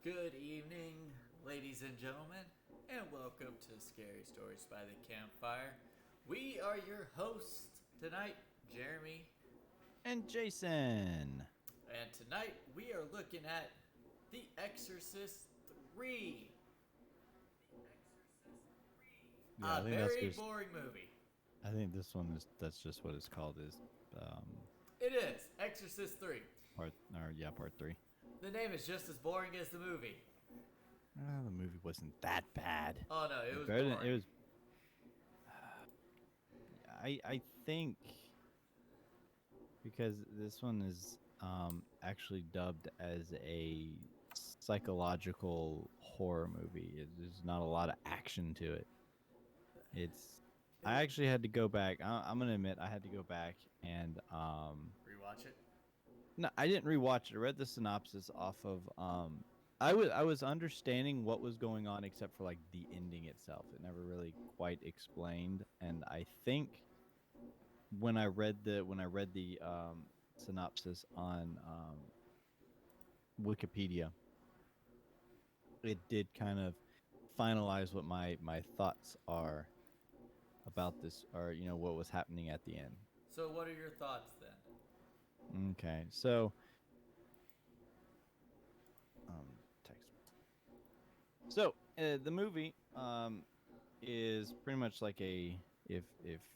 Good evening, ladies and gentlemen, and welcome to Scary Stories by the Campfire. We are your hosts tonight, Jeremy, And Jason. and tonight we are looking at The Exorcist III. Yeah, I A think that's very just. boring movie. I think this one is. That's just what it's called. Is It is Exorcist III. part three. The name is just as boring as the movie. The movie wasn't that bad. Oh no, It it was was better than it boring. was. I think because this one is actually dubbed as a psychological horror movie. There's not a lot of action to it. It's. I It, actually had to go back. I'm gonna admit I had to go back and Rewatch it. No, I didn't rewatch it. I read the synopsis off of I was understanding what was going on except for like the ending itself. It never really quite explained, and I think when I read the synopsis on Wikipedia, it did kind of finalize what my thoughts are about this, or what was happening at the end. So, what are your thoughts then? Okay, so text. The movie is pretty much like a if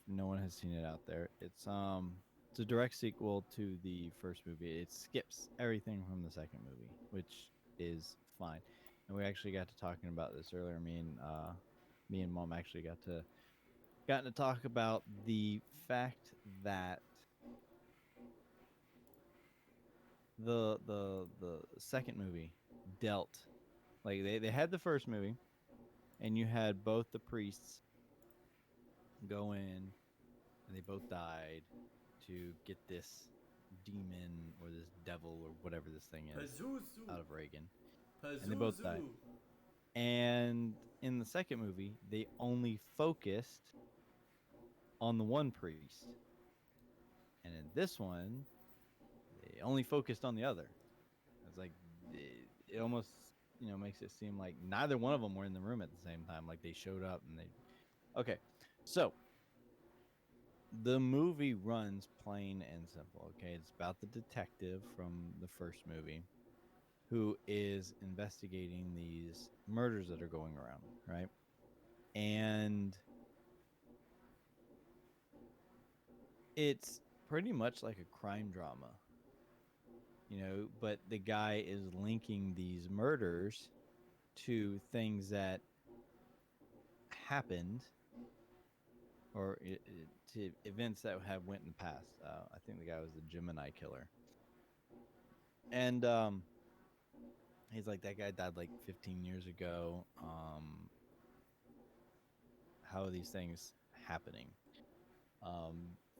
no one has seen it out there, it's a direct sequel to the first movie. It skips everything from the second movie, which is fine. And we actually got to talking about this earlier. Me and mom actually gotten to talk about the fact that the second movie dealt like they had the first movie, and you had both the priests go in and they both died to get this demon or this devil or whatever this thing is Pazuzu! out of Reagan. And they both died. Pazuzu! And in the second movie, they only focused on the one priest. And in this one, they only focused on the other. It's like it almost, makes it seem like neither one of them were in the room at the same time. Like they showed up and they. Okay. So the movie runs plain and simple. Okay, it's about the detective from the first movie who is investigating these murders that are going around, right? And it's pretty much like a crime drama, but the guy is linking these murders to things that happened, or to events that have went in the past. I think the guy was the Gemini killer. And he's like, that guy died like 15 years ago. How are these things happening?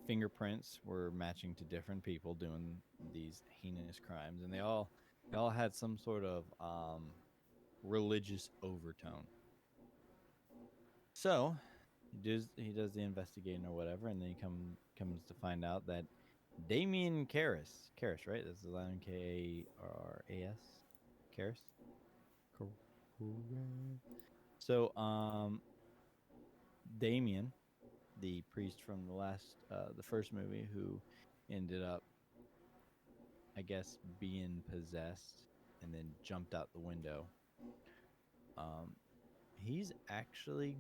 Fingerprints were matching to different people doing these heinous crimes, and they all had some sort of religious overtone. So he does the investigating or whatever, and then he comes to find out that Damien Karras, right? That's the line Karras, Karras. Correct. So Damien, the priest from the first movie, who ended up, I guess, being possessed and then jumped out the window. Um, he's actually,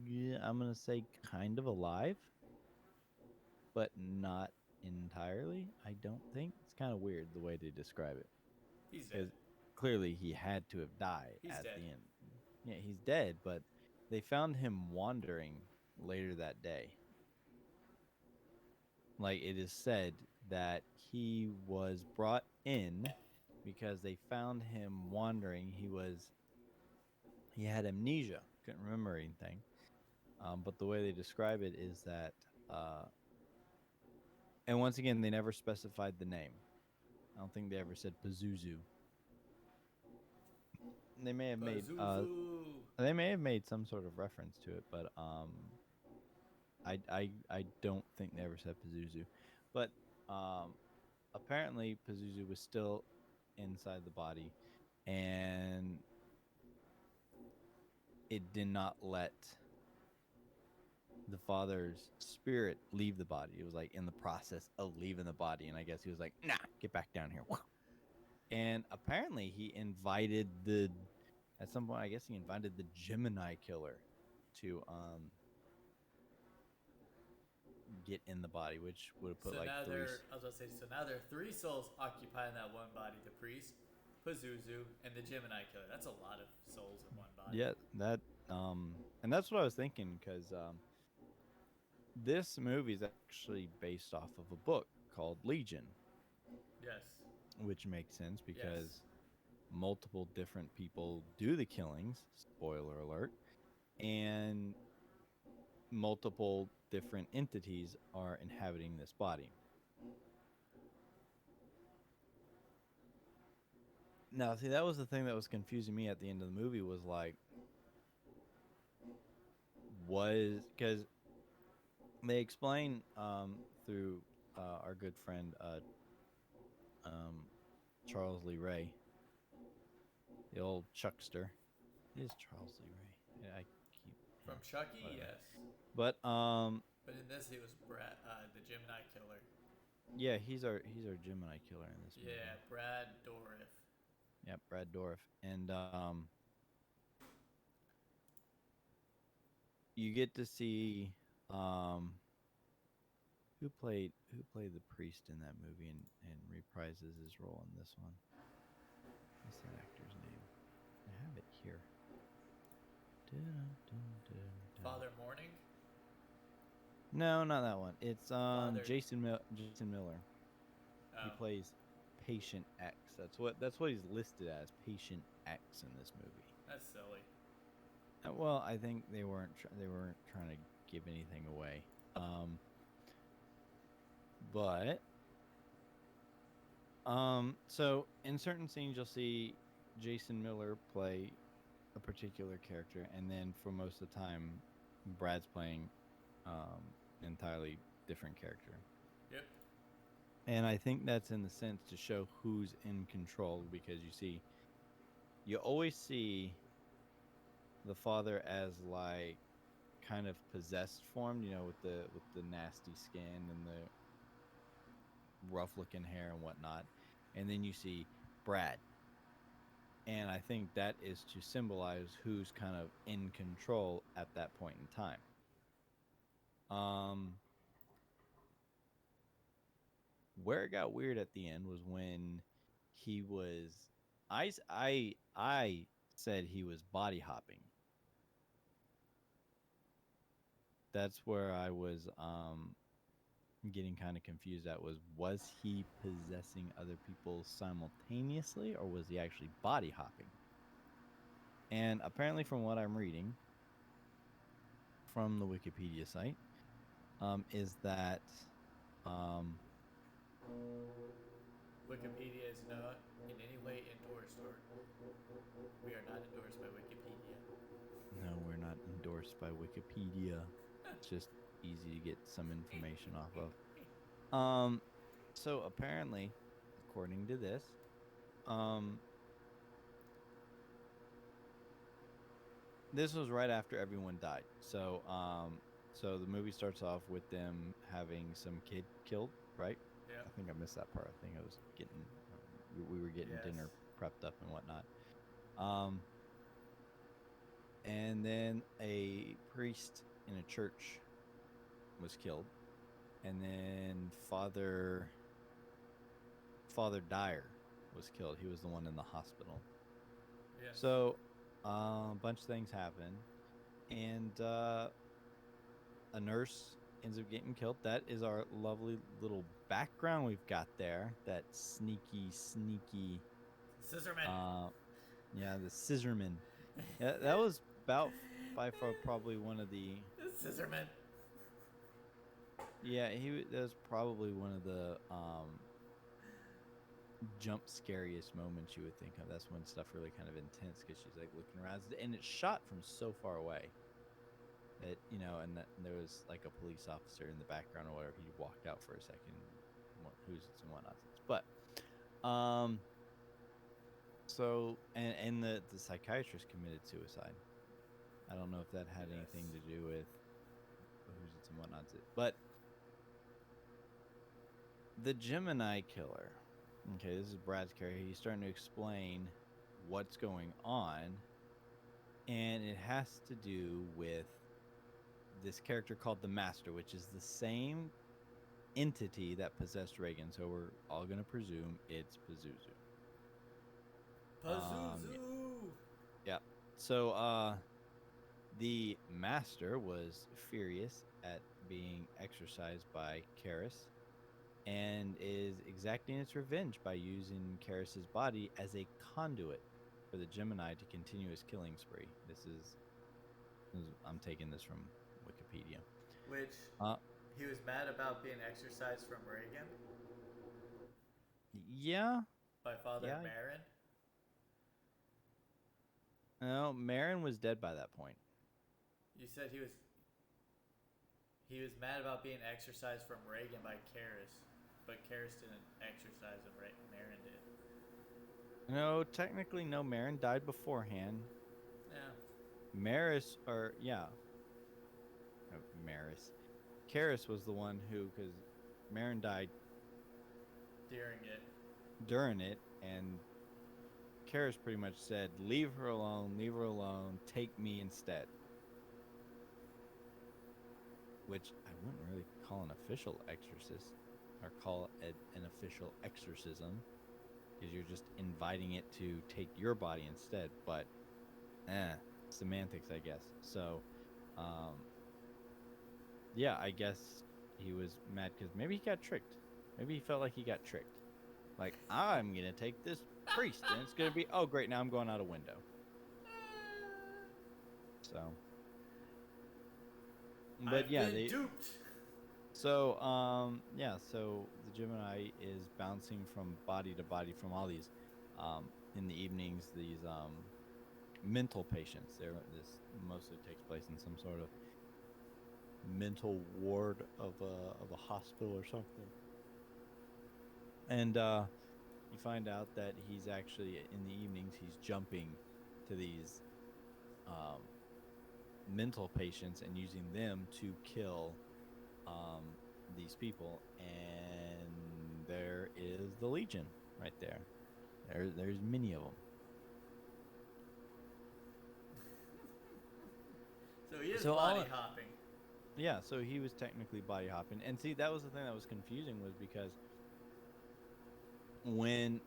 yeah, I'm gonna say, kind of alive, but not entirely. I don't think it's kind of weird the way they describe it, He's dead. because clearly he had to have died He's at dead. the end. Yeah, he's dead, but they found him wandering later that day. Like, it is said that he was brought in because they found him wandering. He had amnesia, couldn't remember anything. But the way they describe it is that, and once again, they never specified the name. I don't think they ever said Pazuzu. They may have made Pazuzu! they may have made some sort of reference to it, but I don't think they ever said Pazuzu. But apparently Pazuzu was still inside the body, and it did not let the father's spirit leave the body. It was like in the process of leaving the body, and I guess he was like, "Nah, get back down here." And apparently, he invited the at some point. I guess he invited the Gemini killer to get in the body, which would have put So like now three. I was about to say, so now there are three souls occupying that one body: the priest, Pazuzu, and the Gemini killer. That's a lot of souls in one body. Yeah, that and that's what I was thinking because this movie is actually based off of a book called Legion, Yes. which makes sense Yes. because multiple different people do the killings. Spoiler alert, and multiple different entities are inhabiting this body. Now, see, that was the thing that was confusing me at the end of the movie was like, was because they explain through our good friend um, Charles Lee Ray, the old Chuckster. It is Charles Lee Ray. Yeah, I keep From Chucky, whatever. yes. But But in this, he was the Gemini killer. yeah, he's our Gemini killer in this movie. Yeah, Brad Dourif. Yeah, Brad Dourif, and you get to see um who played the priest in that movie and reprises his role in this one. What's that actor's name? I have it here. Dun. Father Morning. No, not that one. It's Father. Jason Miller. He Oh, plays Patient X. That's what he's listed as, Patient X in this movie. that's silly. Well, I think they weren't trying to give anything away. But so in certain scenes you'll see Jason Miller play a particular character, and then for most of the time, Brad's playing entirely different character. Yep. And I think that's in the sense to show who's in control because you always see the father as like kind of possessed form, with the nasty skin and the rough looking hair and whatnot. And then you see Brad. And I think that is to symbolize who's kind of in control at that point in time. Um, where it got weird at the end was when he was, I said he was body hopping. That's where I was getting kind of confused at was he possessing other people simultaneously or was he actually body hopping? And apparently from what I'm reading from the Wikipedia site is that um, Wikipedia is not in any way endorsed, or we are not endorsed by Wikipedia. no, we're not endorsed by Wikipedia. It's just easy to get some information off of. So apparently, according to this, um, this was right after everyone died. So the movie starts off with them having some kid killed, right? Yep. I think I missed that part. I think I was getting, we were getting Yes. dinner prepped up and whatnot. And then a priest in a church was killed, and then Father Dyer was killed. He was the one in the hospital. Yes. So a bunch of things happen, and a nurse ends up getting killed. That is our lovely little background we've got there. That sneaky. Scissorman. Yeah, the scissorman. Yeah, that was about by far probably one of the. Scissorman. Yeah, that was probably one of the jump scariest moments you would think of. That's when stuff really kind of intense because she's like looking around, and it's shot from so far away that and there was like a police officer in the background or whatever. He walked out for a second, who's and whatnot. But So, and the psychiatrist committed suicide. I don't know if that had Yes. anything to do with who's it's and whatnot's it, but the Gemini killer. Okay, this is Brad's character. He's starting to explain what's going on, and it has to do with this character called the Master, which is the same entity that possessed Reagan. So we're all gonna presume it's Pazuzu. Pazuzu! Yeah. So the Master was furious at being exorcised by Karis and is exacting its revenge by using Karis's body as a conduit for the Gemini to continue his killing spree. I'm taking this from Wikipedia. Which he was mad about being exorcised from Reagan Yeah. by Father Yeah. Marin. No, Marin was dead by that point. You said he was mad about being exorcised from Reagan by Karis, but Karis didn't exorcise him. Marin did. No, technically, no. Marin died beforehand. Yeah. Maris, or yeah, Maris. Karis was the one who, because Marin died during it, and Karis pretty much said, leave her alone, take me instead. Which I wouldn't really call an official exorcist, or call it an official exorcism, because you're just inviting it to take your body instead, but semantics, I guess. So, yeah, I guess he was mad because maybe he got tricked. Maybe he felt like he got tricked. Like, I'm going to take this priest, and it's going to be, oh, great, now I'm going out a window. So. But I've yeah, been duped. So, yeah, so the Gemini is bouncing from body to body from all these, in the evenings, these, mental patients. This mostly takes place in some sort of mental ward of a hospital or something. And you find out that he's actually, in the evenings, he's jumping to these mental patients and using them to kill these people. And there is the Legion right there. There's many of them. So he is body hopping. Yeah, so he was technically body hopping. And see, that was the thing that was confusing, was because when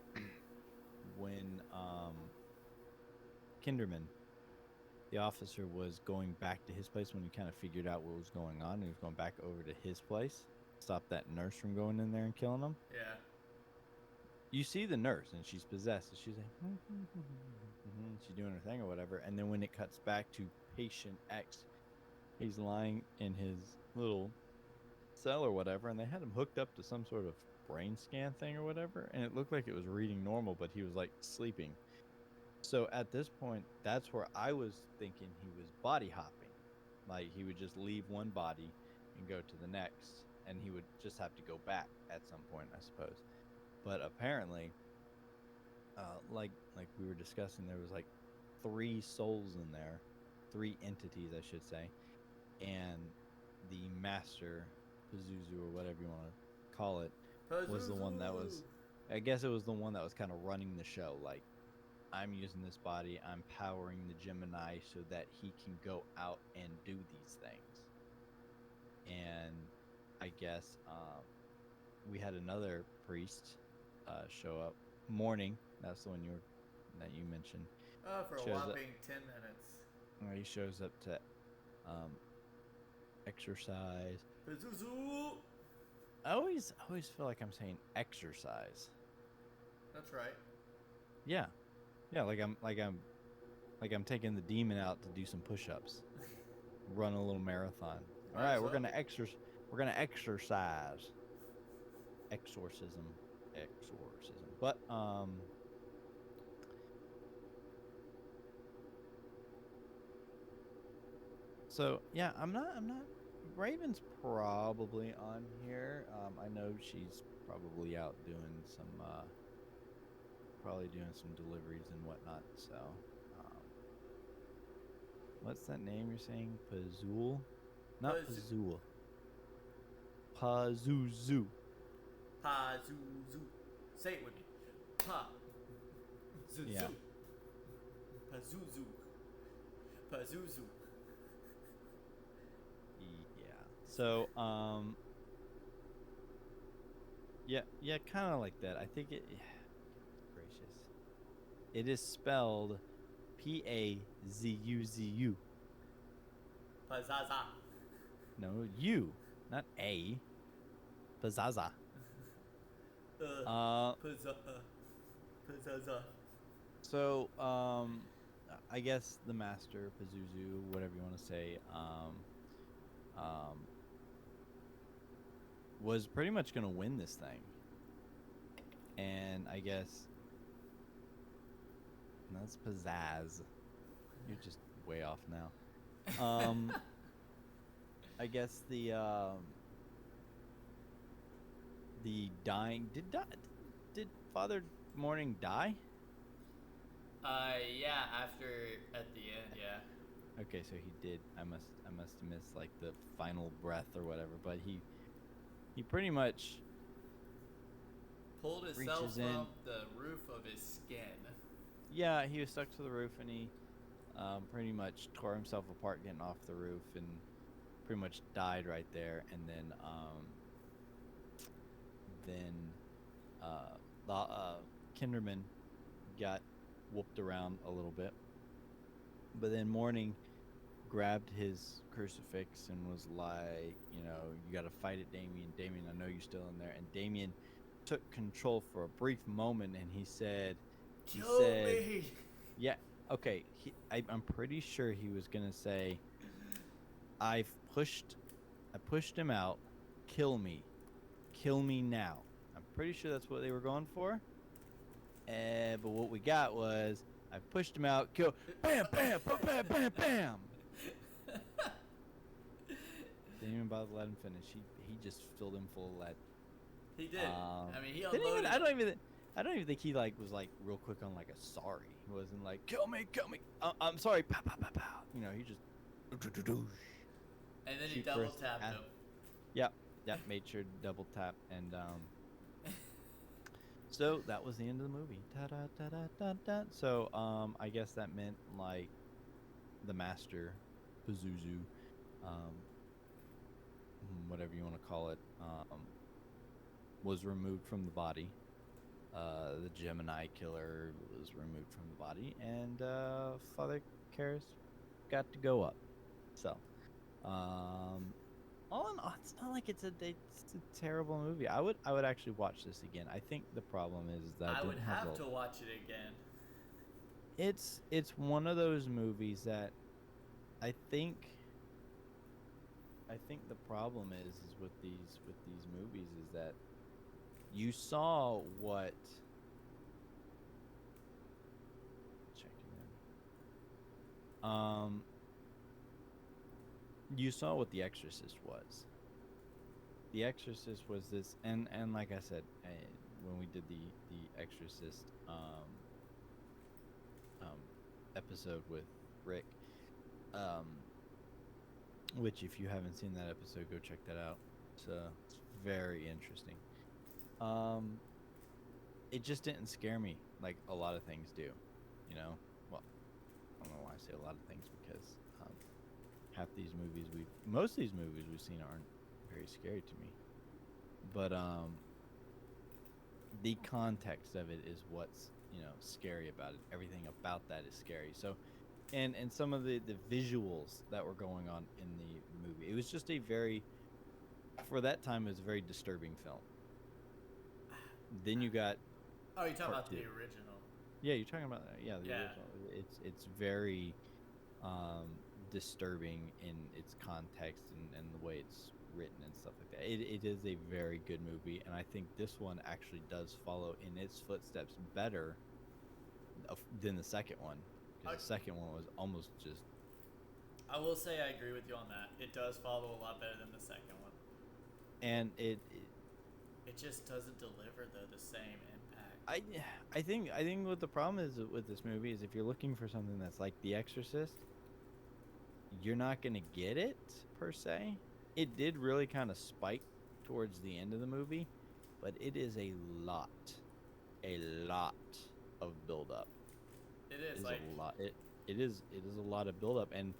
Kinderman, the officer, was going back to his place, when he kind of figured out what was going on, and he was going back over to his place, stop that nurse from going in there and killing him. Yeah. You see the nurse, and she's possessed, and she's like, she's doing her thing or whatever. And then when it cuts back to patient X, he's lying in his little cell or whatever, and they had him hooked up to some sort of brain scan thing or whatever, and it looked like it was reading normal, but he was like sleeping. So at this point, that's where I was thinking he was body hopping. Like, he would just leave one body and go to the next, and he would just have to go back at some point, I suppose. But apparently, like we were discussing, there was like 3 souls in there, 3 entities, I should say, and the Master, Pazuzu, or whatever you want to call it, was the one that was, I guess it was the one that was kind of running the show. Like, I'm using this body, I'm powering the Gemini so that he can go out and do these things. And I guess we had another priest show up. Morning, that's the one that you mentioned. Oh, for a whopping 10 minutes. He shows up to exercise. Pazuzu! I always feel like I'm saying exercise. That's right. Yeah, like I'm taking the demon out to do some push-ups, run a little marathon. All right, we're gonna exercise. Exorcism. But so yeah, I'm not. Raven's probably on here. I know she's probably out doing some probably doing some deliveries and whatnot. So, what's that name you're saying? Pazul? Not Pazul. Pazuzu. Pazuzu. Say it with me. Pa. Zuzu. Yeah. Pazuzu. Pazuzu. Yeah. So, yeah, kind of like that. I think it. Gracious. It is spelled Pazuzu. Pazaza. No, U, not A. Pazaza. Pazaza. So, I guess the master, Pazuzu, whatever you want to say, was pretty much going to win this thing. And I guess that's pizzazz. You're just way off now. I guess the dying did Father Morning die? Yeah, after at the end, yeah. Okay, so he did. I must have missed like the final breath or whatever, but he pretty much pulled himself from the roof of his skin. Yeah, he was stuck to the roof, and he pretty much tore himself apart getting off the roof, and pretty much died right there. And then Kinderman got whooped around a little bit, but then Morning grabbed his crucifix and was like, you got to fight it, Damien. Damien, I know you're still in there. And Damien took control for a brief moment, and he said, Kill me. Yeah, okay. I'm pretty sure he was gonna say, I pushed him out. Kill me now. I'm pretty sure that's what they were going for. But what we got was, I pushed him out. Kill. Bam, bam, bam, bam, bam, bam. Didn't even bother to let him finish. He just filled him full of lead. He did. I mean, he unloaded. I don't even think he was real quick on a sorry. He wasn't like, kill me. I'm sorry. Pow, pow, pow, pow. He just. And then he double tapped him. Yep, made sure to double tap, and so that was the end of the movie. Ta-da-da-da-da-da. So I guess that meant the master, Pazuzu, whatever you want to call it, was removed from the body. The Gemini killer was removed from the body, and Father Karras got to go up. So, all in all, it's not like it's a terrible movie. I would actually watch this again. I think the problem is that I would have to watch it again. It's one of those movies that I think the problem is with these movies is that you saw what you saw what The Exorcist was. The Exorcist was this, and like I said, when we did the Exorcist episode with Rick, which if you haven't seen that episode, go check that out. It's very interesting. It just didn't scare me like a lot of things do, Well, I don't know why I say a lot of things, because most of these movies we've seen aren't very scary to me. But the context of it is what's scary about it. Everything about that is scary. So, and some of the visuals that were going on in the movie, it was just for that time, it was a very disturbing film. Then you got. Oh, you're talking about the original. Yeah, you're talking about the original. It's very disturbing in its context and the way it's written and stuff like that. It is a very good movie, and I think this one actually does follow in its footsteps better than the second one. Because the second one was almost just. I will say I agree with you on that. It does follow a lot better than the second one. And it just doesn't deliver the same impact. I I think what the problem is with this movie is if you're looking for something that's like The Exorcist, you're not gonna get it per se. It did really kind of spike towards the end of the movie, but it is a lot of build up. It It is is a like lot. It is a lot of build up, and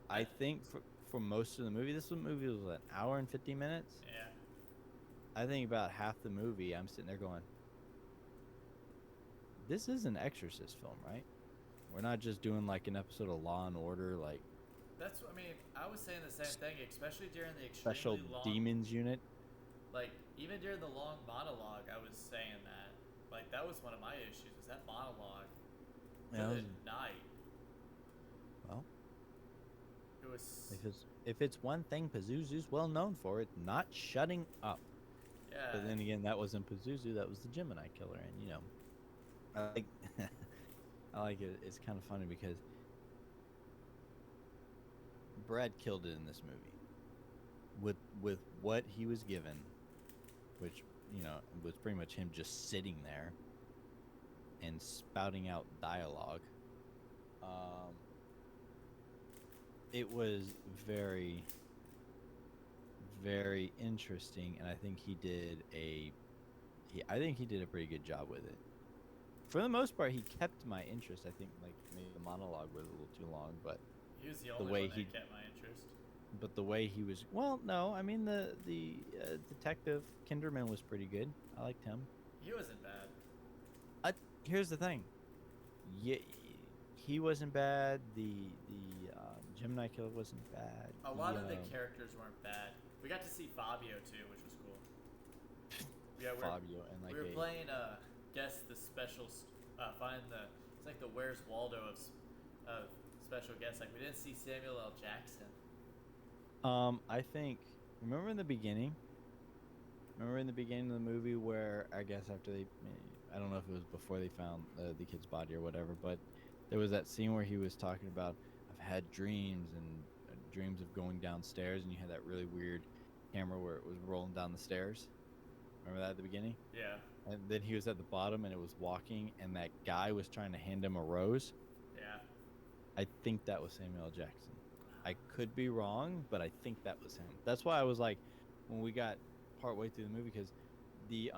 I I think for most of the movie, movie was an hour and 50 minutes. yeah. I think about half the movie, I'm sitting there going, "This is an Exorcist film, right? We're not just doing like an episode of Law and Order, like That's what I mean. I was saying the same thing, especially during the special extremely long, demons unit." like even during the long monologue. I was saying that, like that was one of my issues. Was that monologue? Yeah, Good night. well, It was if it's one thing Pazuzu's well known for, it's not shutting up. yeah. But then again, that wasn't Pazuzu, that was the Gemini killer, and I like I like it. It's kind of funny because Brad killed it in this movie with what he was given, which was pretty much him just sitting there and spouting out dialogue. Um, it was very, very interesting, and I think I think he did a pretty good job with it. For the most part, he kept my interest. I think like maybe the monologue was a little too long, but He was the the only way one that he kept my interest. but the way he was, well, no, I mean the detective Kinderman was pretty good. I liked him. He wasn't bad. uh, Here's the thing. Yeah, he wasn't bad. The Gemini killer wasn't bad. A lot of the characters weren't bad. We got to see Fabio too, which was cool. Yeah, Fabio and like we were playing guess the special find the it's like the Where's Waldo of special guests. Like we didn't see Samuel L. Jackson. I think remember in the beginning. Remember in the beginning of the movie where I guess after I don't know if it was before they found the kid's body or whatever, but there was that scene where he was talking about I've had dreams and dreams of going downstairs, and you had that really weird camera where it was rolling down the stairs. Remember that at the beginning? Yeah. And then he was at the bottom and it was walking, and that guy was trying to hand him a rose. Yeah. I think that was Samuel L. Jackson. I could be wrong, but I think that was him. That's why I was like, when we got partway through the movie, because the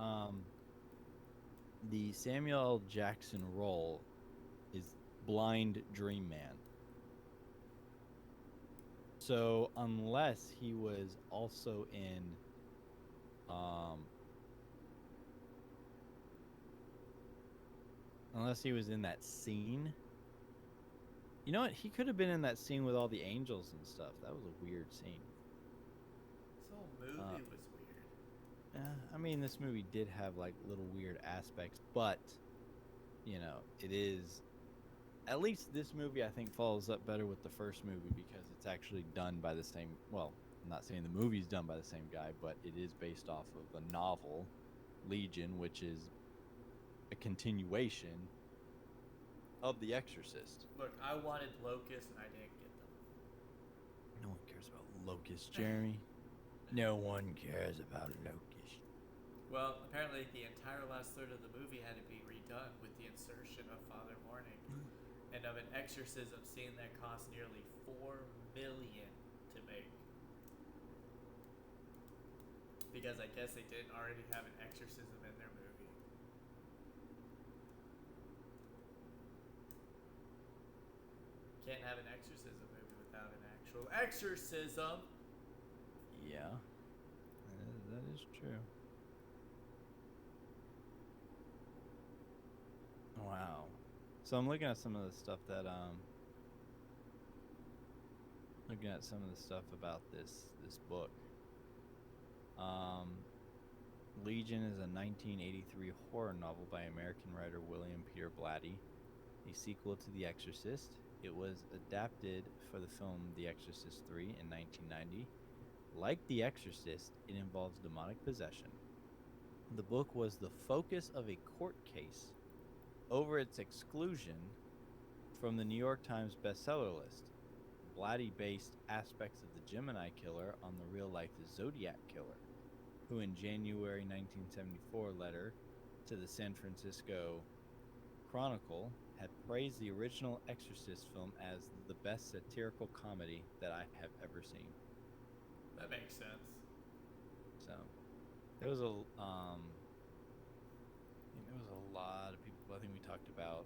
Samuel L. Jackson role is blind dream man. So unless he was also in unless he was in that scene. You know what? He could have been in that scene with all the angels and stuff. That was a weird scene. This whole movie was weird. I mean, this movie did have like little weird aspects, but it is. At least this movie, I think, follows up better with the first movie because it's actually done by the same. Well, I'm not saying the movie's done by the same guy, but it is based off of the novel Legion, which is a continuation of The Exorcist. Look, I wanted Locust and I didn't get them. No one cares about Locust, Jeremy. No one cares about Locust. Well, apparently the entire last third of the movie had to be redone with the insertion of Father Morning. And of an exorcism scene that cost nearly $4 million to make. Because I guess they didn't already have an exorcism in their movie. Can't have an exorcism movie without an actual exorcism. Yeah, that is true. Wow. So I'm looking at some of the stuff that looking at some of the stuff about this book. Legion is a 1983 horror novel by American writer William Peter Blatty, a sequel to The Exorcist. It was adapted for the film The Exorcist III in 1990. Like The Exorcist, it involves demonic possession. The book was the focus of a court case over its exclusion from the New York Times bestseller list. Blatty based aspects of the Gemini killer on the real-life Zodiac killer, who in January 1974 letter to the San Francisco Chronicle had praised the original Exorcist film as the best satirical comedy that I have ever seen. That makes sense. So there was a there was a lot of people. I think we talked about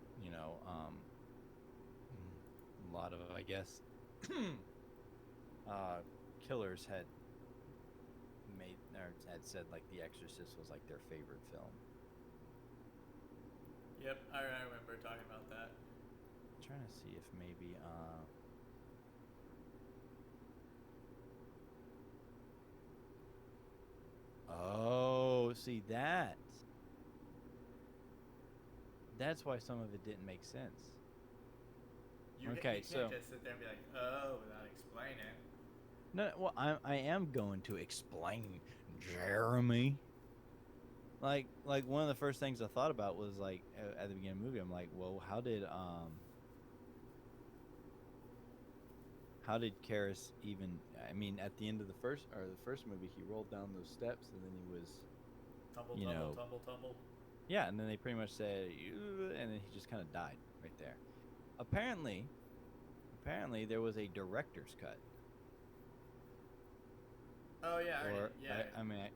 a lot of, I guess, killers had made or had said like The Exorcist was like their favorite film. Yep, I remember talking about that. I'm trying to see if maybe oh, see that's why some of it didn't make sense. You Okay, can't so just sit there and be like, oh, without explaining. no, well, I am going to explain, Jeremy. Like one of the first things I thought about was like at the beginning of the movie, I'm like, well, how did Karras even? I mean, at the end of the first movie, he rolled down those steps and then he was, Tumble, you tumble, know, tumble, tumble. yeah, and then they pretty much said, and then he just kind of died right there. Apparently, there was a director's cut. Oh yeah, Or yeah. I mean, I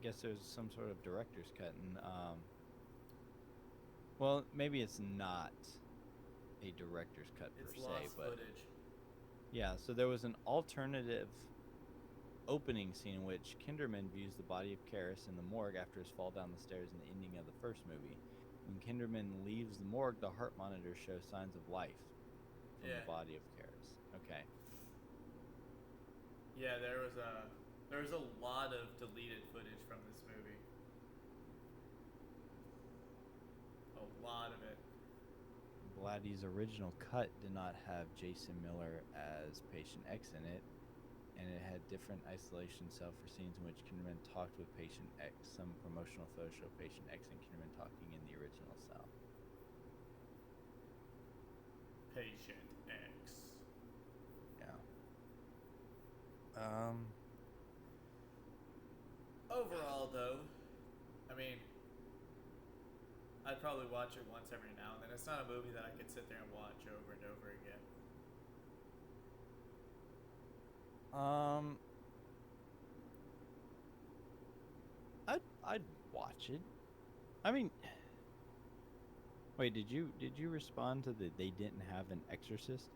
guess there's some sort of director's cut, and well, maybe it's not a director's cut per It's se, lost but footage. yeah. So there was an alternative opening scene in which Kinderman views the body of Karras in the morgue after his fall down the stairs in the ending of the first movie. When Kinderman leaves the morgue, the heart monitor shows signs of life from the body of Karras. Okay. Yeah, there was a lot of deleted footage from this movie. A lot of it. Blatty's original cut did not have Jason Miller as Patient X in it, and it had different isolation cell for scenes in which Kinderman talked with Patient X. Some promotional photos show Patient X and Kinderman talking in the original cell. Patient X. Yeah. Overall, though, I mean, I'd probably watch it once every now and then. It's not a movie that I could sit there and watch over and over again. I'd watch it. I mean, wait, did you respond to the they didn't have an Exorcist?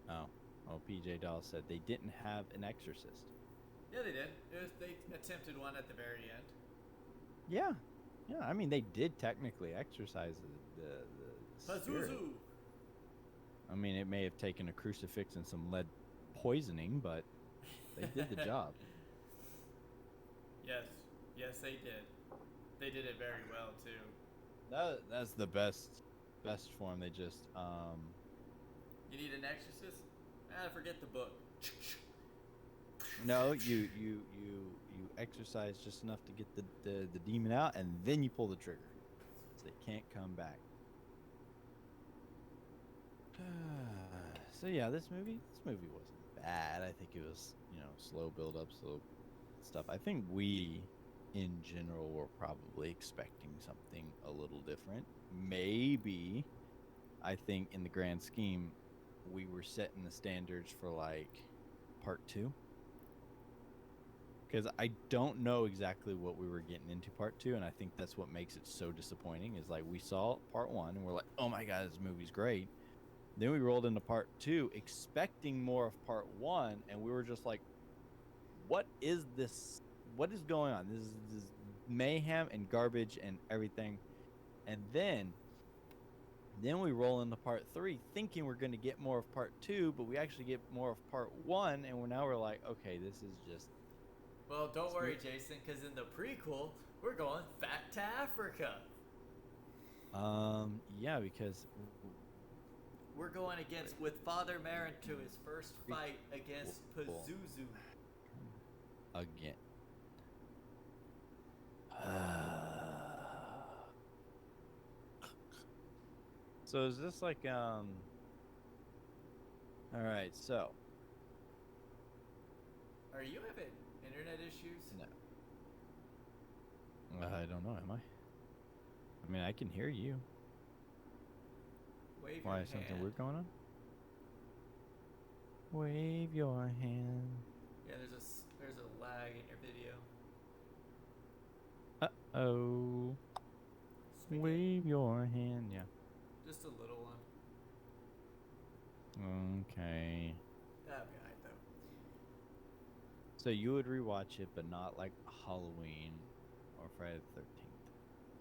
No. Oh, PJ Doll said they didn't have an Exorcist. Yeah, they did. They attempted one at the very end. Yeah. I mean, they did technically exorcise the spirit. Pazuzu! I mean, it may have taken a crucifix and some lead poisoning, but they did the job. Yes, they did. They did it very well too. That's the best form. They just You need an exorcist? Forget the book. no, you exercise just enough to get the demon out, and then you pull the trigger, so they can't come back. So yeah, this movie wasn't bad. I think it was slow build up, slow stuff. I think we, in general, were probably expecting something a little different. Maybe, I think in the grand scheme, we were setting the standards for like part 2. Because I don't know exactly what we were getting into part 2, and I think that's what makes it so disappointing. Is like we saw part 1 and we're like, oh my god, this movie's great. Then we rolled into part 2 expecting more of part 1, and we were just like, what is this? What is going on? This is mayhem and garbage and everything. And then we roll into part 3 thinking we're going to get more of part 2, but we actually get more of part 1, and now we're like, okay, this is just... Well, don't worry, Jason, because in the prequel, we're going back to Africa. Yeah, because... We're going with Father Marin to his first fight against Pazuzu. Again. So is this like all right, so Are you having internet issues? no. I don't know. Am I? I mean, I can hear you. Wave your Why is something hand. weird going on? Wave your hand. Yeah, there's a lag in your video. Oh. Speak it. Wave your hand. Yeah. Just a little one. Okay. That'd be alright though. So you would rewatch it, but not like Halloween or Friday the 13th.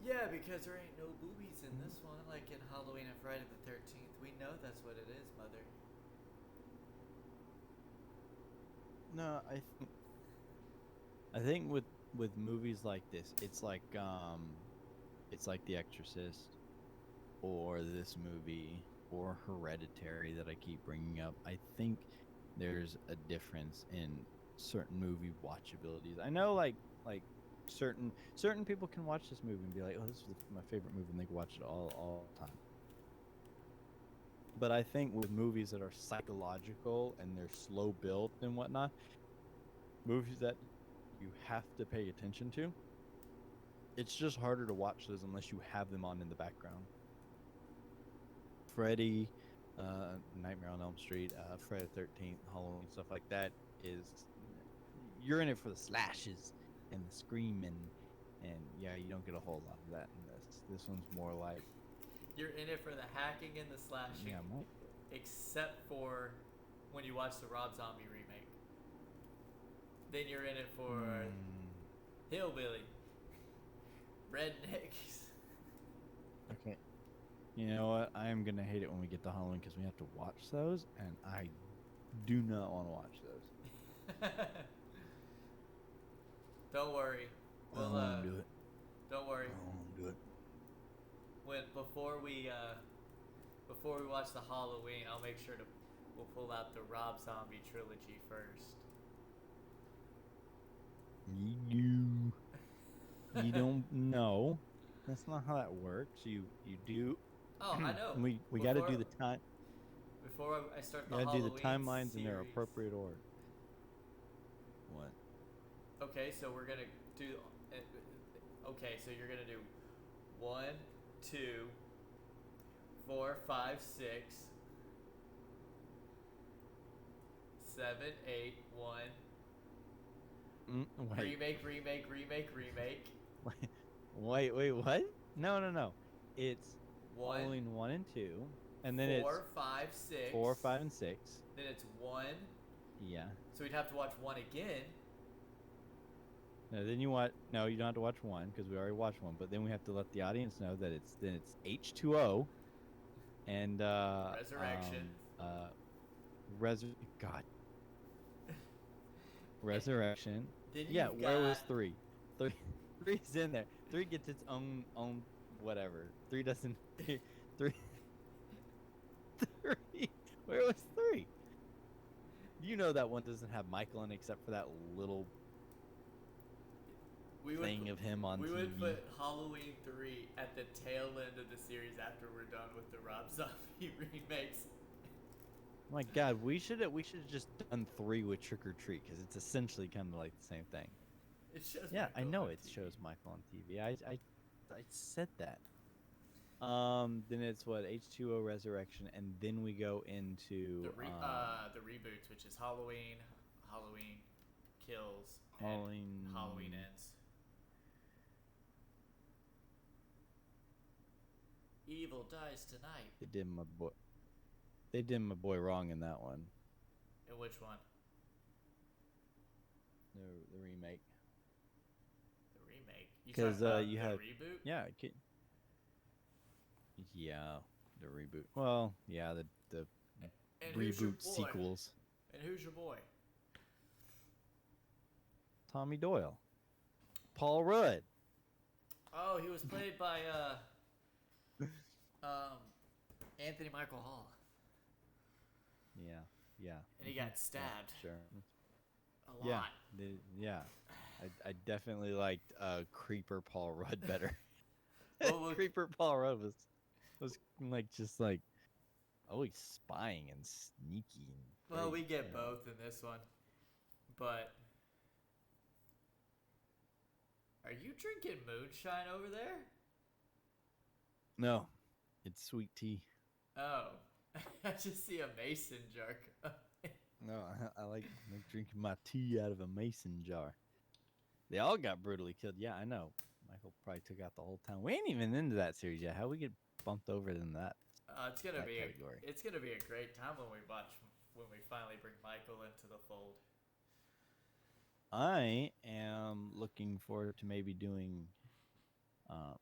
Yeah, because there ain't no boobies in this one, like in Halloween and Friday the 13th. We know that's what it is, mother. No, I think with movies like this, it's like The Exorcist or this movie or Hereditary that I keep bringing up. I think there's a difference in certain movie watchabilities. I know like certain people can watch this movie and be like, "Oh, this is my favorite movie," and they can watch it all the time. But I think with movies that are psychological and they're slow built and whatnot, movies that you have to pay attention to, it's just harder to watch those unless you have them on in the background. Freddy, Nightmare on Elm Street, Friday the 13th, Halloween, stuff like that is you're in it for the slashes and the screaming, and yeah, you don't get a whole lot of that in this. This one's more like, You're in it for the hacking and the slashing, yeah, more, except for when you watch the Rob Zombie remake. Then you're in it for hillbilly, rednecks. okay. You know what? I am gonna hate it when we get to Halloween because we have to watch those, and I do not want to watch those. Don't worry. I don't want to do it. Don't worry. I don't want to do it. When before we watch the Halloween, I'll make sure we'll pull out the Rob Zombie trilogy first. You don't know. That's not how that works. You do. Oh, I know. We got to do the time. Before I start the We got to do Halloween the timelines in their series. appropriate order. What? Okay, so we're gonna do. Okay, so you're gonna do 1, 2, 4, 5, 6, 7, 8, 1. Wait. Remake. Wait. What? No. It's 1, Halloween 1 and 2, and then 4, it's 5, 6. 4, 5, and 6. Then it's 1. Yeah. So we'd have to watch 1 again. No, then you watch. No, you don't have to watch 1 because we already watched 1. But then we have to let the audience know that it's H2O, and Resurrection. God. Resurrection. Then Yeah, you've where was got- 3? 3's in there. 3 gets its own whatever. 3 doesn't. 3. 3. Where was 3? You know that one doesn't have Michael in it except for that little thing of him on We TV. would put Halloween 3 at the tail end of the series after we're done with the Rob Zombie remakes. My God, we should have just done 3 with Trick or Treat because it's essentially kind of like the same thing. It shows. Yeah, I Michael know on it TV. shows Michael on TV. I said that. Then it's what H2O Resurrection, and then we go into The reboots, which is Halloween, Halloween Kills, and Halloween Ends. Evil dies tonight. They did my boy wrong in that one. And which one? The remake. The remake. You Because talking about you the have reboot? yeah, the reboot. Well, yeah, the And who's your reboot boy? sequels. And who's your boy? Tommy Doyle, Paul Rudd. Oh, he was played by Anthony Michael Hall. Yeah. And he got stabbed. Sure. A lot. Yeah. I definitely liked Creeper Paul Rudd better. Well, Creeper Paul Rudd was like just like, oh, he's spying and sneaky. And well, great, we get you know. both in this one, but Are you drinking moonshine over there? No, it's sweet tea. Oh, I just see a mason jar. No, I like drinking my tea out of a mason jar. They all got brutally killed. Yeah, I know. Michael probably took out the whole town. We ain't even into that series yet. How we get bumped over in It's gonna that be category? it's gonna be a great time when we finally bring Michael into the fold. I am looking forward to maybe doing. Uh,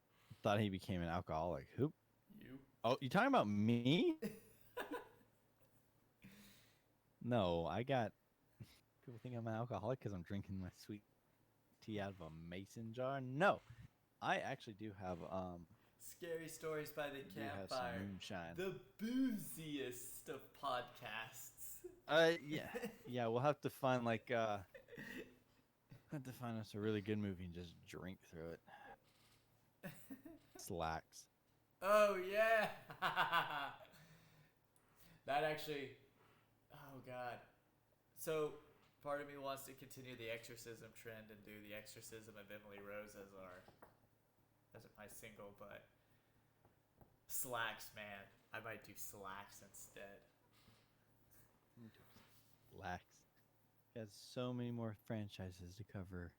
thought he became an alcoholic. Who? You? Oh, you talking about me? No, I got people think I'm an alcoholic because I'm drinking my sweet tea out of a mason jar. No, I actually do have Scary Stories by the some Campfire, moonshine. the booziest of podcasts. Yeah, yeah. We'll have to find have to find us a really good movie and just drink through it. Slacks. Oh yeah, that actually. Oh god. So part of me wants to continue the exorcism trend and do the exorcism of Emily Rose as my single, but Slacks, man, I might do Slacks instead. Slacks. Got so many more franchises to cover.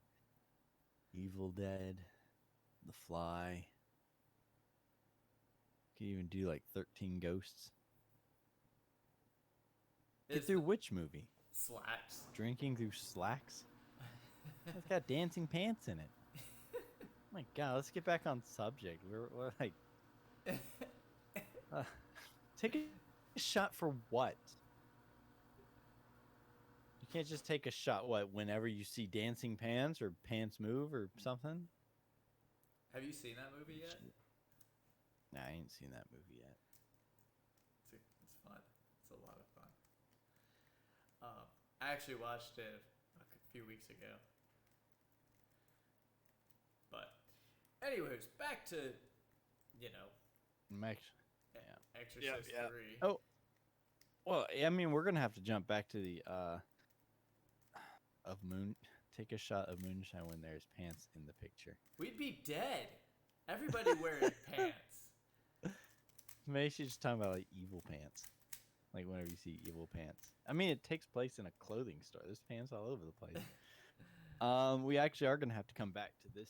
Evil Dead, The Fly. Could even do like 13 Ghosts. Get through which movie? Slacks. Drinking through Slacks? It's got dancing pants in it. My God, let's get back on subject. We're like, take a shot for what? You can't just take a shot. What? Whenever you see dancing pants or pants move or something? Have you seen that movie yet? Nah, I ain't seen that movie yet. It's fun. It's a lot of fun. I actually watched it a few weeks ago. But, anyways, back to, Max. Exorcist 3. Oh, well, I mean, we're gonna have to jump back to the of moon. Take a shot of moonshine when there's pants in the picture. We'd be dead. Everybody wearing pants. Maybe she's just talking about like evil pants. Like whenever you see evil pants. I mean, it takes place in a clothing store. There's pants all over the place. We actually are gonna have to come back to this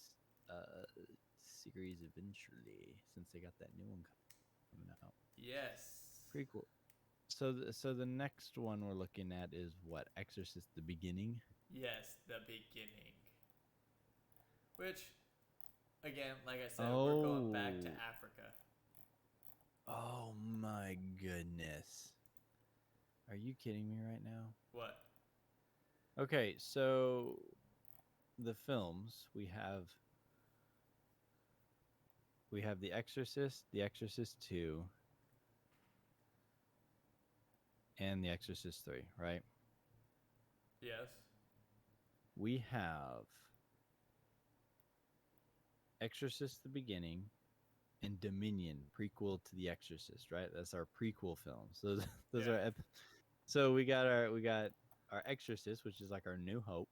series eventually, since they got that new one coming out. Yes. Pretty cool. So the next one we're looking at is what? Exorcist: The Beginning. Yes, the beginning. Which, again, like I said, we're going back to Africa. Oh my goodness. Are you kidding me right now? What? Okay, so the films we have The Exorcist, The Exorcist II, and The Exorcist III, right? Yes. We have Exorcist: The Beginning and Dominion, prequel to The Exorcist, right? That's our prequel films. Those Yeah. are so we got our Exorcist, which is like our New Hope.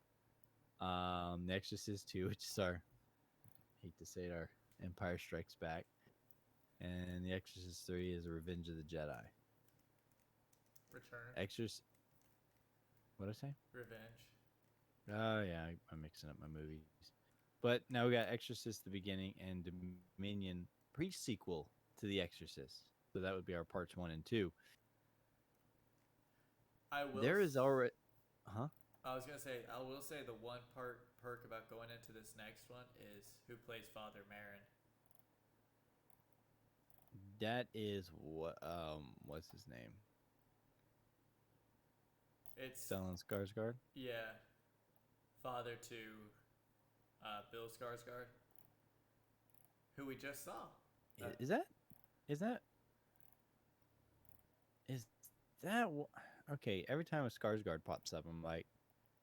The Exorcist 2, which is our, hate to say it, our Empire Strikes Back, and The Exorcist 3 is a Revenge of the Jedi. Return. Exorcist. What did I say? Revenge. Oh yeah, I'm mixing up my movies. But now we got Exorcist: The Beginning and Dominion, pre-sequel to The Exorcist. So that would be our parts 1 and 2. There is already, huh? I will say the one perk about going into this next one is who plays Father Marin. That is what what's his name? It's Stellan Skarsgård. Yeah, father to Bill Skarsgård, who we just saw. Is that okay? Every time a Skarsgård pops up, I'm like,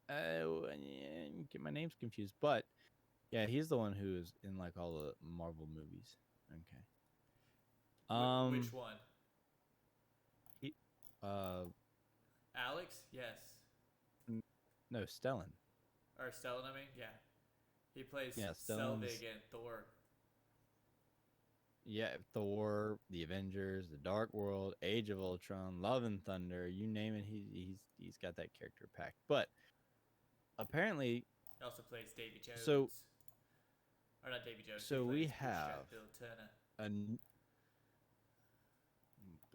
get my names confused. But yeah, he's the one who is in like all the Marvel movies. Okay. Which one? He, Alex? Yes. no, Stellan. Or Stellan, I mean, yeah. He plays Yeah, Selvig Stellan's. and Thor. Yeah, Thor, the Avengers, the Dark World, Age of Ultron, Love and Thunder, you name it, he's got that character packed. But apparently, He also plays Davy so Jones. Or not Davy Jones, he so we plays Bootstrap have Bill Turner. a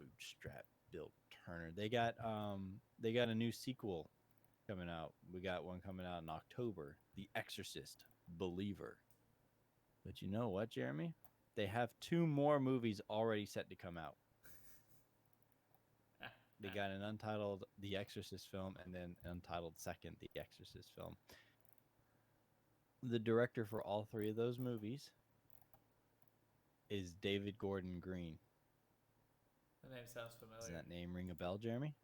bootstrap Bill Turner. They got a new sequel coming out. We got one coming out in October, The Exorcist Believer. But you know what, Jeremy? They have two more movies already set to come out. They got an untitled The Exorcist film and then an untitled second The Exorcist film. The director for all three of those movies is David Gordon Green. The name sounds Does familiar. that name ring a bell, Jeremy?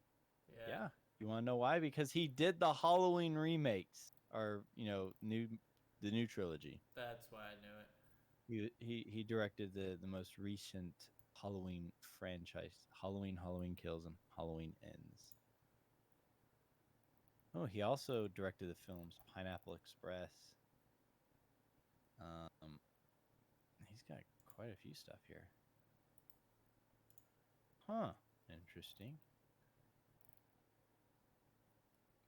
Yeah, Yeah. You want to know why? Because he did the Halloween remakes, or the new trilogy. that's why I knew it. He directed the most recent Halloween franchise, Halloween Kills, and Halloween Ends. Oh, he also directed the films Pineapple Express. Um, he's got quite a few stuff here. Huh. Interesting.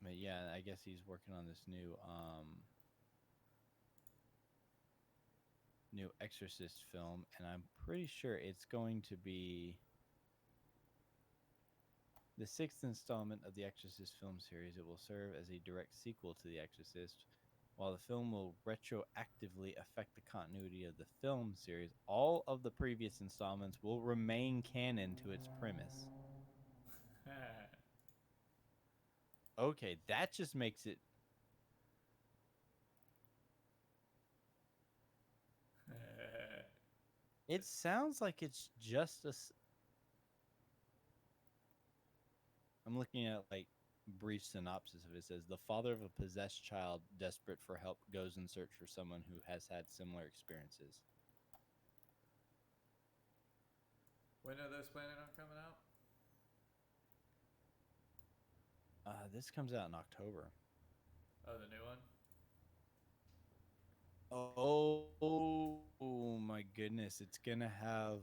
But yeah, I guess he's working on this new Exorcist film, and I'm pretty sure it's going to be the sixth installment of the Exorcist film series. It will serve as a direct sequel to The Exorcist. While the film will retroactively affect the continuity of the film series, all of the previous installments will remain canon to its premise. Okay, that just makes it. It sounds like it's just a. I'm looking at like brief synopsis of it. It says the father of a possessed child, desperate for help, goes in search for someone who has had similar experiences. When are those planning on coming out? This comes out in October. Oh, the new one? Oh my goodness! It's gonna have.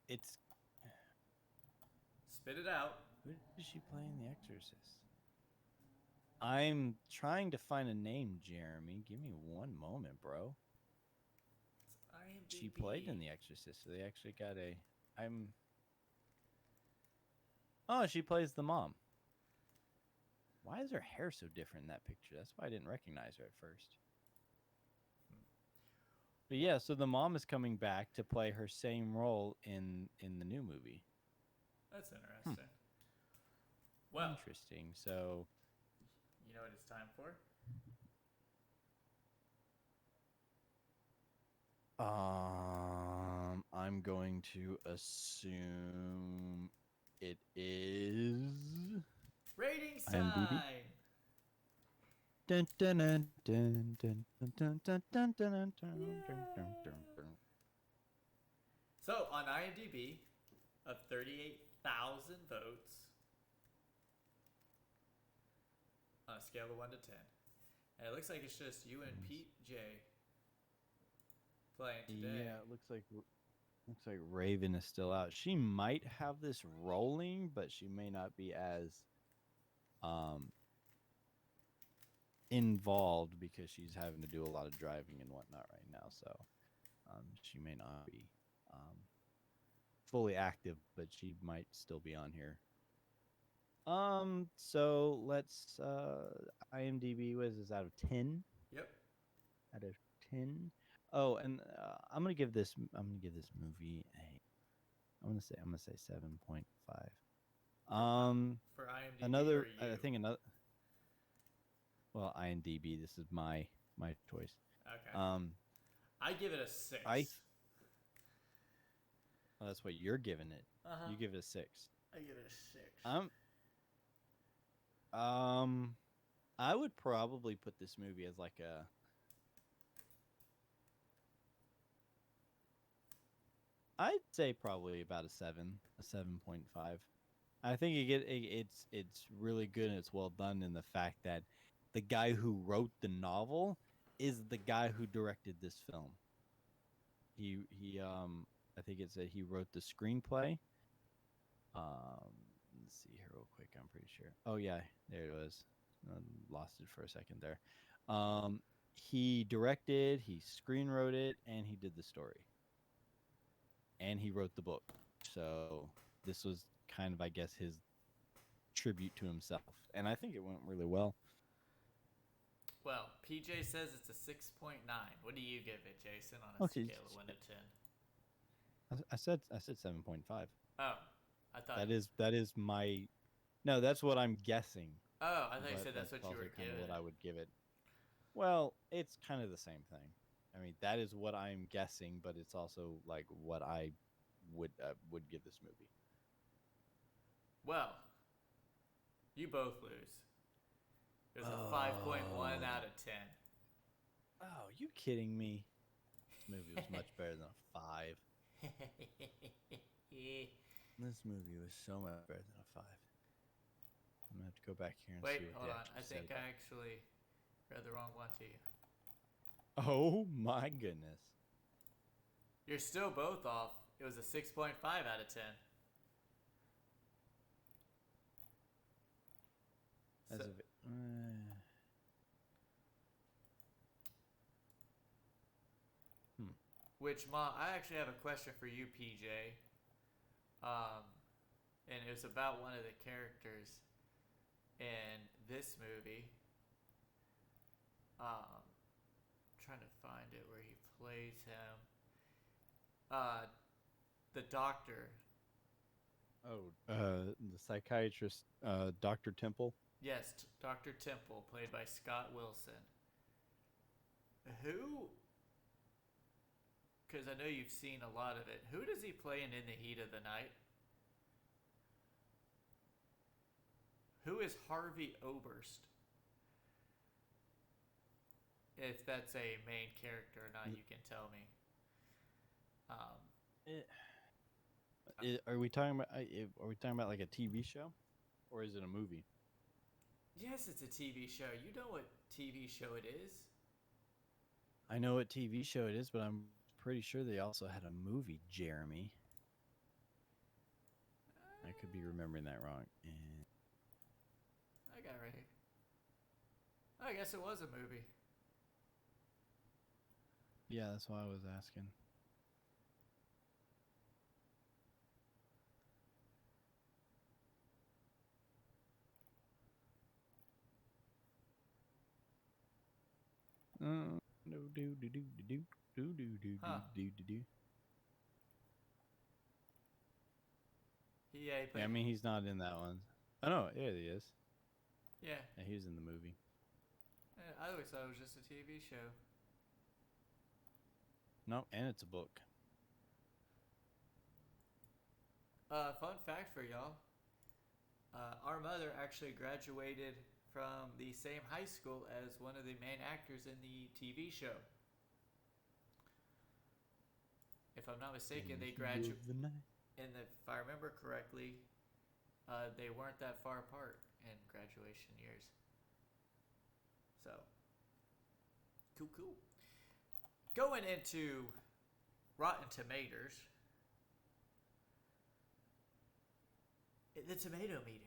It's Spit it out. who does she play in The Exorcist? I'm trying to find a name, Jeremy. Give me one moment, bro. It's She played in IMDb. The Exorcist, so they actually got a. I'm. Oh, she plays the mom. Why is her hair so different in that picture? That's why I didn't recognize her at first. But yeah, so the mom is coming back to play her same role in the new movie. That's Hmm. interesting. Well, Interesting. So, you know what it's time for? I'm going to assume it is Rating IMDb. sign! Dun, dun, dun, dun, dun, dun, dun, dun, dun, dun, dun, dun, dun, Yeah. dun, dun. So, on IMDb, of 38,000 votes, on a scale of 1 to 10. And it looks like it's just you and Pete J playing today. Yeah, it looks like Raven is still out. She might have this rolling, but she may not be as um involved because she's having to do a lot of driving and whatnot right now. So she may not be fully active, but she might still be on here. So let's IMDb was is out of 10. Yep. Out of 10. Oh, and I'm gonna give this movie a I'm gonna say 7.5. Um, For IMDb or another you? I think another well IMDb. This is my choice. Okay. Um, I give it a 6. I well, that's what you're giving it. Uh huh. You give it a 6. I give it a 6. Um, um, I would probably put this movie as like I'd say probably about a 7, a 7.5. I think it's really good and it's well done in the fact that the guy who wrote the novel is the guy who directed this film. He I think it said he wrote the screenplay. Let's see here real quick. I'm pretty sure. Oh yeah, there it was. I lost it for a second there. He directed, he screen wrote it, and he did the story. And he wrote the book. So this was kind of, I guess, his tribute to himself. And I think it went really well. Well, PJ says it's a 6.9. What do you give it, Jason, on a Okay, scale of 1 to 10? I said 7.5. Oh, I thought. That is my no. That's what I'm guessing. Oh, I thought you But said that's what you also were kind giving. of what I would give it. Well, it's kind of the same thing. I mean, that is what I'm guessing, but it's also like what I would give this movie. Well, you both lose. It was a 5.1 out of 10. Oh, you kidding me? This movie was much better than a 5. This movie was so much better than a 5. I'm gonna have to go back here and Wait, see what hold they on. actually I said think about I actually read the wrong one to you. Oh my goodness. You're still both off. It was a 6.5 out of 10. As So, of which, Mom, I actually have a question for you, PJ. And it was about one of the characters in this movie. Trying to find it where he plays him. The doctor. The psychiatrist, Dr. Temple. Yes, Dr. Temple, played by Scott Wilson. Who? Because I know you've seen a lot of it. Who does he play in the Heat of the Night? Who is Harvey Oberst? If that's a main character or not, you can tell me. Are we talking about? Are we talking about like a TV show, or is it a movie? Yes, it's a TV show. You know what TV show it is. I know what TV show it is, but I'm pretty sure they also had a movie, Jeremy. I could be remembering that wrong. I got it right here. I guess it was a movie. Yeah, that's why I was asking. No do do do do do do do Huh. do do do. Yeah, he played. Yeah, I mean he's not in that one. Oh no, yeah he is. Yeah. Yeah, he was in the movie. I always thought it was just a TV show. No, and it's a book. Fun fact for y'all. Our mother actually graduated from the same high school as one of the main actors in the TV show. If I'm not mistaken, they graduated. And if I remember correctly, they weren't that far apart in graduation years. So, cool. Going into Rotten Tomatoes, the tomato meter.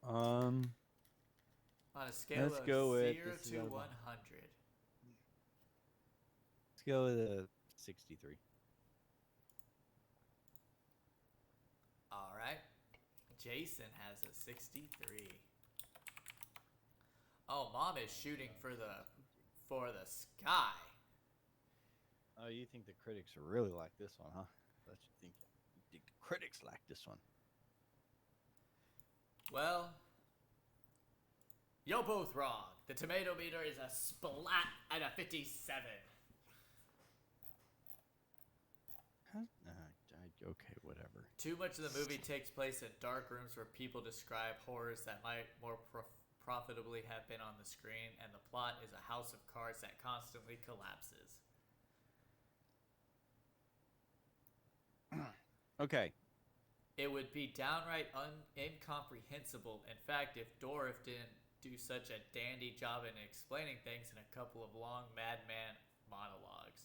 On a scale let's of go 0 with to 100. Let's go with a 63. All right. Jason has a 63. Oh, Mom is shooting for the sky. Oh, you think the critics really like this one, huh? That's what you think. You think the critics like this one? Well, you're both wrong. The tomato meter is a splat at a 57. Okay, whatever. Too much of the movie takes place in dark rooms where people describe horrors that might more profitably have been on the screen, and the plot is a house of cards that constantly collapses. Okay. It would be downright incomprehensible. In fact, if Dorff didn't do such a dandy job in explaining things in a couple of long madman monologues.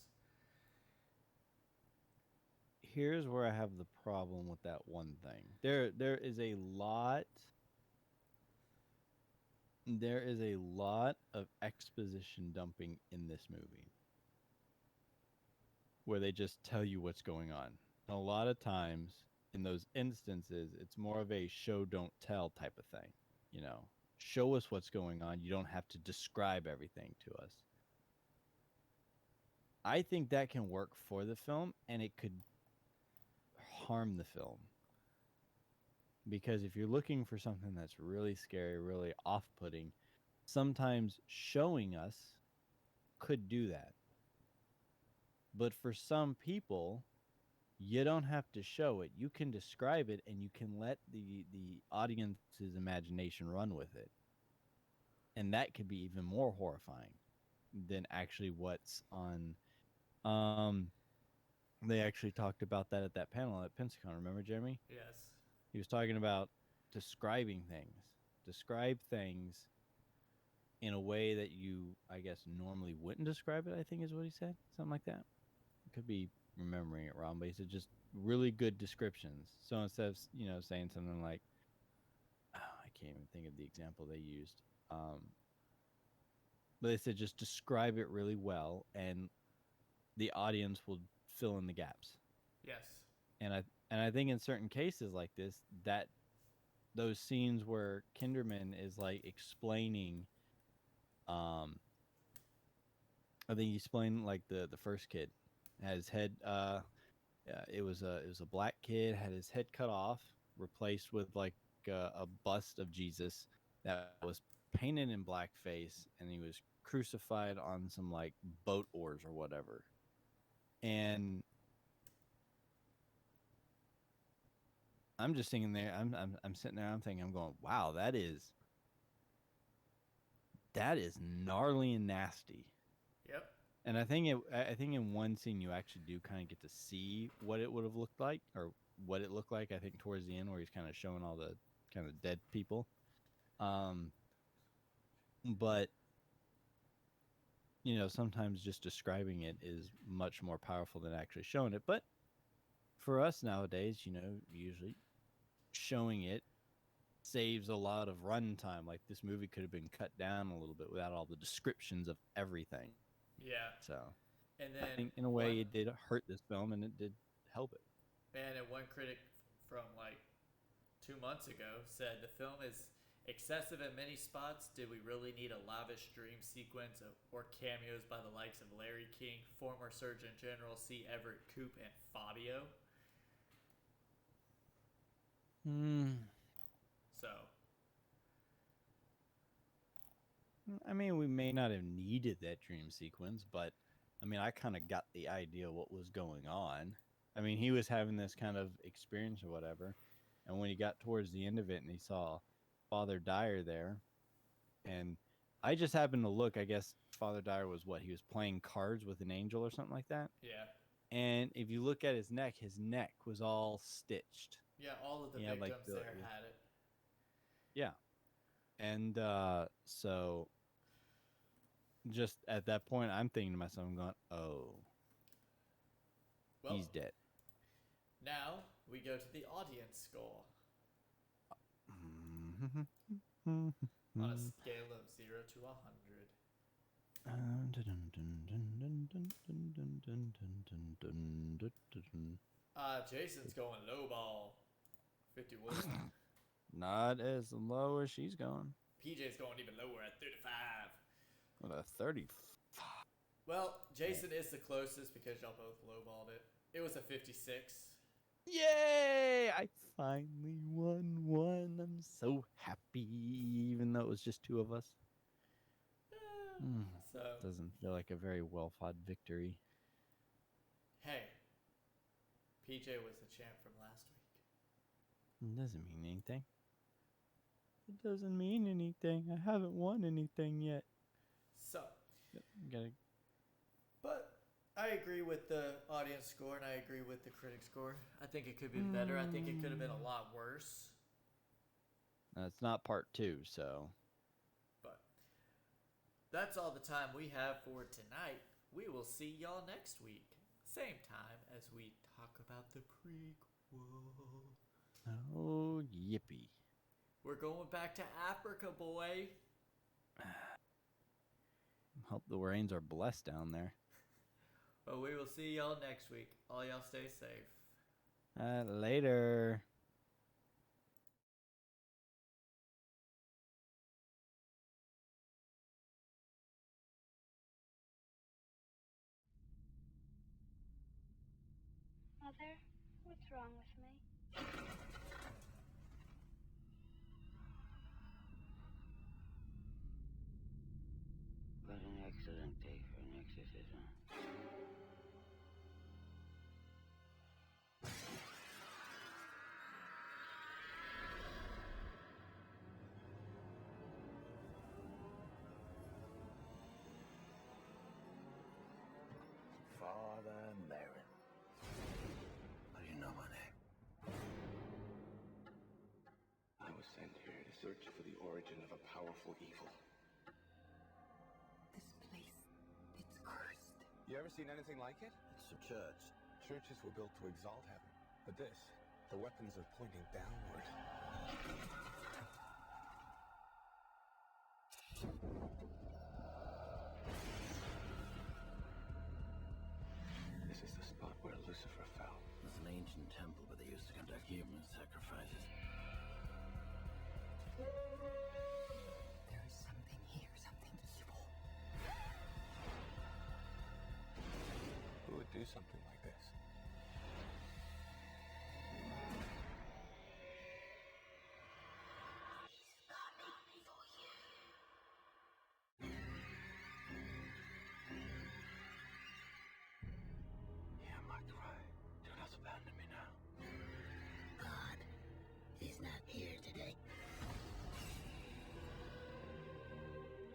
Here's where I have the problem with that one thing. There is a lot of exposition dumping in this movie where they just tell you what's going on. And a lot of times in those instances, it's more of a show don't tell type of thing. You know, show us what's going on. You don't have to describe everything to us. I think that can work for the film and it could harm the film. Because if you're looking for something that's really scary, really off putting, sometimes showing us could do that. But for some people, you don't have to show it. You can describe it and you can let the audience's imagination run with it. And that could be even more horrifying than actually what's on. They actually talked about that at that panel at Pensacon. Remember, Jeremy? Yes. He was talking about describing things. Describe things in a way that you, I guess, normally wouldn't describe it, I think is what he said. Something like that. I could be remembering it wrong, but he said just really good descriptions. So instead of, saying something like, I can't even think of the example they used. But they said just describe it really well and the audience will fill in the gaps. Yes. And I think in certain cases like this, that those scenes where Kinderman is like explaining, um, I think he explained like the first kid had his head. It was a black kid had his head cut off, replaced with like a bust of Jesus that was painted in blackface, and he was crucified on some like boat oars or whatever. And I'm just sitting there. I'm sitting there. I'm thinking. I'm going. Wow, that is gnarly and nasty. Yep. And I think in one scene you actually do kind of get to see what it would have looked like or what it looked like. I think towards the end where he's kind of showing all the kind of dead people. Um, but sometimes just describing it is much more powerful than actually showing it. But for us nowadays, usually showing it saves a lot of runtime. Like this movie could have been cut down a little bit without all the descriptions of everything. Yeah. So And I then think in a one way it did hurt this film and it did help it. and one critic from like 2 months ago said the film is excessive at many spots. Did we really need a lavish dream sequence or cameos by the likes of Larry King, former Surgeon General C. Everett Koop, and Fabio? Hmm. So, I mean, we may not have needed that dream sequence, but I mean, I kind of got the idea what was going on. I mean, he was having this kind of experience or whatever, and when he got towards the end of it and he saw Father Dyer there, and I just happened to look. I guess Father Dyer was what he was playing cards with an angel or something like that. yeah. And if you look at his neck was all stitched. Yeah, all of the He had like victims there had it. yeah, and so just at that point, I'm thinking to myself, I'm going, oh, Well, he's dead. now we go to the audience score on a scale of 0 to 100. Jason's going low ball, 51. Not as low as she's going. PJ's going even lower at 35. With a 30. Well, Jason is the closest because y'all both lowballed it. It was a 56. Yay! I finally won one. I'm so happy, even though it was just two of us. So, Doesn't feel like a very well fought victory. hey, PJ was the champ from last week. It doesn't mean anything. It doesn't mean anything. I haven't won anything yet. So, Gotta. but I agree with the audience score and I agree with the critic score. I think it could be better. I think it could have been a lot worse. It's not part 2, so. But that's all the time we have for tonight. We will see y'all next week. Same time as we talk about the prequel. Oh, yippee. We're going back to Africa, boy. Hope the rains are blessed down there. But we will see y'all next week. All y'all stay safe. Later. Mother, what's wrong with me? What an excellent day for an exorcism. Father Merrin. How do you know my name? I was sent here to search for the origin of a powerful evil. This place, it's cursed. You ever seen anything like it? It's a church. Churches were built to exalt heaven. But this, the weapons are pointing downward. This is the spot where Lucifer fell. It's an ancient temple where they used to conduct human sacrifices. There is something here, something evil. Who would do something like this? He's coming for you. Yeah, Mike, right. Do not abandon me now. God is not here today.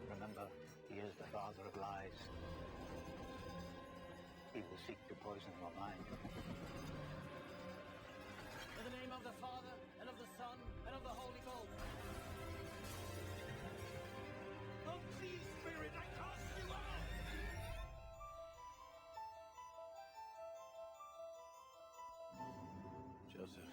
Remember, he is the father of lies. He will seek to poison your mind. In the name of the Father, and of the Son, and of the Holy Ghost. Unclean spirit, I cast you out! Joseph.